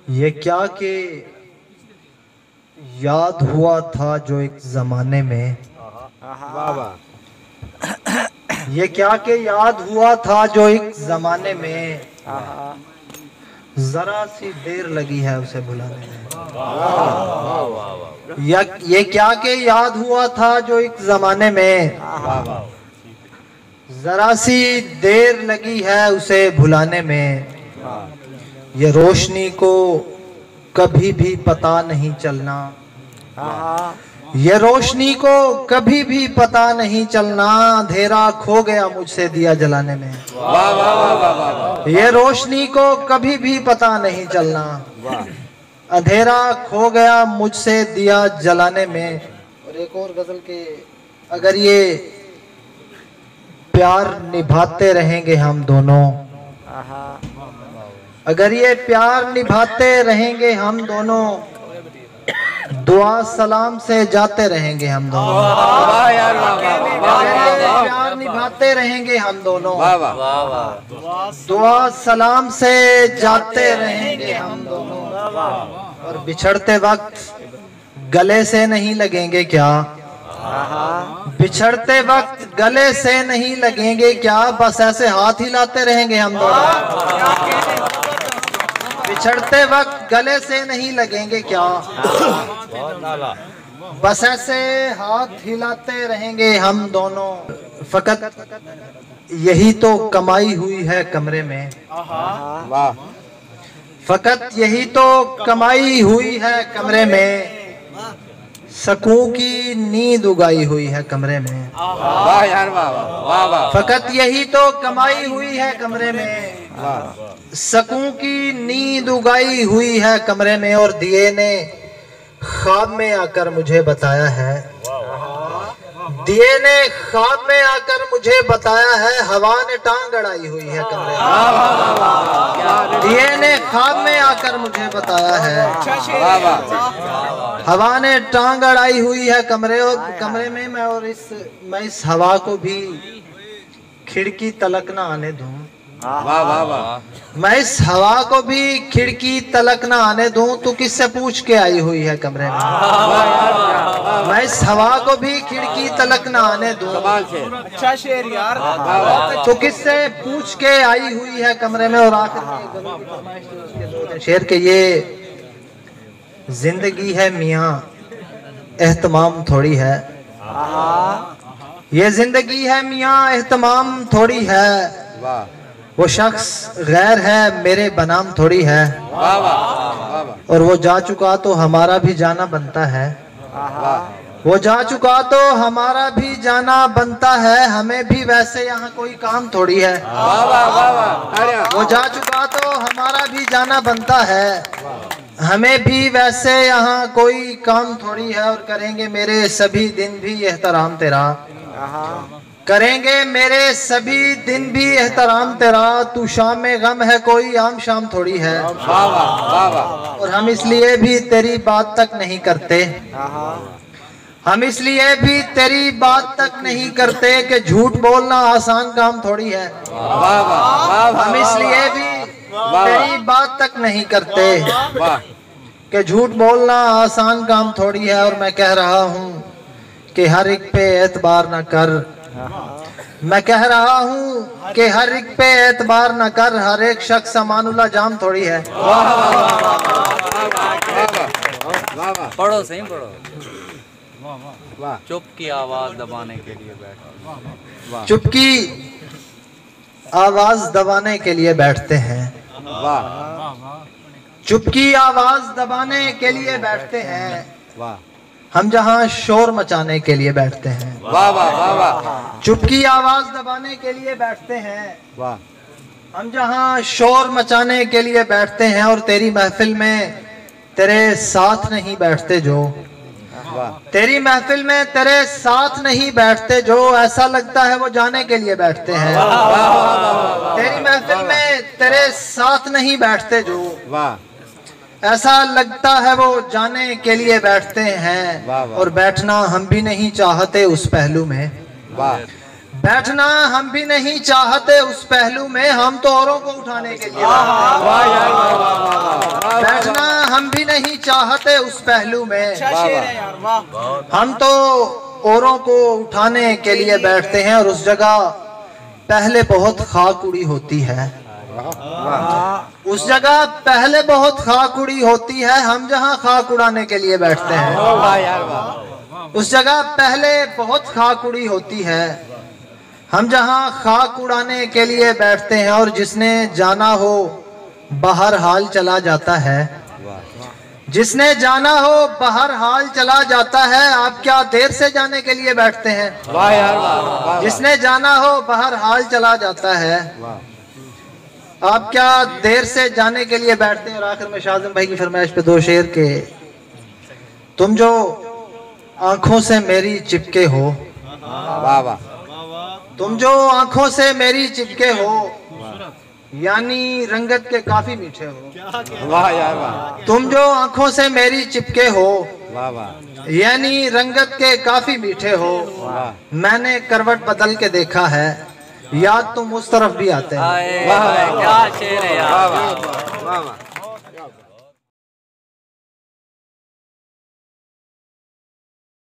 ये क्या कि याद हुआ था जो एक ज़माने में, ये क्या कि याद हुआ था जो एक ज़माने में, ज़रा सी देर लगी है उसे भुलाने में। ये क्या कि याद हुआ था जो एक ज़माने में, ज़रा सी देर लगी है उसे भुलाने में। ये रोशनी को कभी भी पता नहीं चलना, ये रोशनी को कभी भी पता नहीं चलना, अंधेरा खो गया मुझसे दिया जलाने में। ये रोशनी को कभी भी पता नहीं चलना, अंधेरा खो गया मुझसे दिया जलाने में। और एक और गजल के, अगर ये प्यार निभाते रहेंगे हम दोनों, अगर ये प्यार निभाते रहेंगे हम दोनों, दुआ सलाम से जाते रहेंगे हम दोनों। प्यार निभाते रहेंगे हम दोनों, दुआ सलाम से जाते रहेंगे हम दोनों। और बिछड़ते वक्त गले से नहीं लगेंगे क्या, बिछड़ते वक्त गले से नहीं लगेंगे क्या, बस ऐसे हाथ हिलाते रहेंगे हम दोनों। बिछड़ते वक्त गले से नहीं लगेंगे क्या, बस ऐसे हाथ हिलाते रहेंगे हम दोनों। फकत यही तो कमाई हुई है कमरे में, फकत यही तो कमाई हुई है कमरे में, सकून की नींद उगाई हुई है कमरे में। फकत यही तो कमाई हुई है कमरे में, सकून की नींद उगाई हुई है कमरे में। और दिए ने ख्वाब में आकर मुझे बताया है, दिए ने ख्वाब में आकर मुझे बताया है, हवा ने टांग अड़ाई हुई है कमरे में। दिए ने ख्वाब में आकर मुझे बताया है, हवा ने टांग अड़ाई हुई है कमरे में। मैं इस हवा को भी खिड़की तलक ना आने दूं, मैं इस हवा को भी खिड़की तलक ना आने दूं, तू किससे पूछ के आई हुई है कमरे में। मैं इस हवा को भी खिड़की तलक ना आने दूं, अच्छा शेर यार, तू किससे पूछ के आई हुई है कमरे में। और आखिर में शेर के, ये जिंदगी है मियाँ एहतमाम थोड़ी है, ये जिंदगी है मियाँ एहतमाम थोड़ी है, वो शख्स गैर है मेरे बनाम थोड़ी है, और वो जा चुका तो हमारा भी जाना बनता है, वो जा चुका तो हमारा भी जाना बनता है, हमें भी वैसे यहाँ कोई काम थोड़ी है। वो जा चुका तो हमारा भी जाना बनता है, हमें भी वैसे यहाँ कोई काम थोड़ी है। और करेंगे मेरे सभी दिन भी एहतराम तेरा, करेंगे मेरे सभी दिन भी एहतराम तेरा, तू शाम में गम है कोई आम शाम थोड़ी है। और हम इसलिए भी तेरी बात तक नहीं करते, हम इसलिए भी तेरी बात तक नहीं करते कि झूठ बोलना आसान काम थोड़ी है। हम इसलिए भी तेरी बात तक नहीं करते कि झूठ बोलना आसान काम थोड़ी है। और मैं कह रहा हूँ कि हर एक पे एतबार न कर, मैं कह रहा हूँ कि हर एक पे एतबार न कर, हर एक शख्स अमानुल्लाह जाम थोड़ी है। पढ़ो सही पढ़ो। चुप की आवाज दबाने के लिए बैठो, चुप की आवाज दबाने के लिए बैठते हैं, चुप की आवाज दबाने के लिए बैठते हैं, हम जहाँ शोर मचाने के लिए बैठते हैं। चुप की आवाज दबाने के लिए बैठते हैं, हम जहाँ शोर मचाने के लिए बैठते हैं। और तेरी महफिल में तेरे साथ नहीं बैठते जो, तेरी महफिल में तेरे साथ नहीं बैठते जो, ऐसा लगता है वो जाने के लिए बैठते हैं। तेरी महफिल में तेरे साथ नहीं बैठते जो, ऐसा लगता है वो जाने के लिए बैठते हैं। और बैठना हम भी नहीं चाहते उस पहलू में, बैठना हम भी नहीं चाहते उस पहलू में, हम तो औरों को उठाने के लिए बैठना राहत है उस पहलू में। हम तो औरों को उठाने के लिए बैठते हैं और उस जगह पहले बहुत खाक उड़ी होती है। उस जगह पहले बहुत खाक उड़ी होती है, हम जहां खाक उड़ाने के लिए बैठते हैं। उस जगह पहले बहुत खाक उड़ी होती है, हम जहां खाक उड़ाने के लिए बैठते हैं। और जिसने जाना हो बाहर हाल चला जाता है, जिसने जाना हो बाहर हाल चला जाता है। आप क्या देर से जाने के लिए बैठते हैं? वाह यार वाह। जिसने जाना हो बाहर हाल चला जाता है, आप क्या देर से जाने के लिए बैठते हैं। और आखिर में शाहजम भाई की फरमाइश पे 2 शेर के, तुम जो आंखों से मेरी चिपके हो, वाह वाह, तुम जो आंखों से मेरी चिपके हो, यानी रंगत के काफी मीठे हो। वाह यार वाह। तुम जो आंखों से मेरी चिपके हो, वाह वाह, यानी रंगत के काफी मीठे हो। मैंने करवट बदल के देखा है, याद तुम उस तरफ भी आते हैं। क्या शेर है यार। वाह वाह, वाह वाह।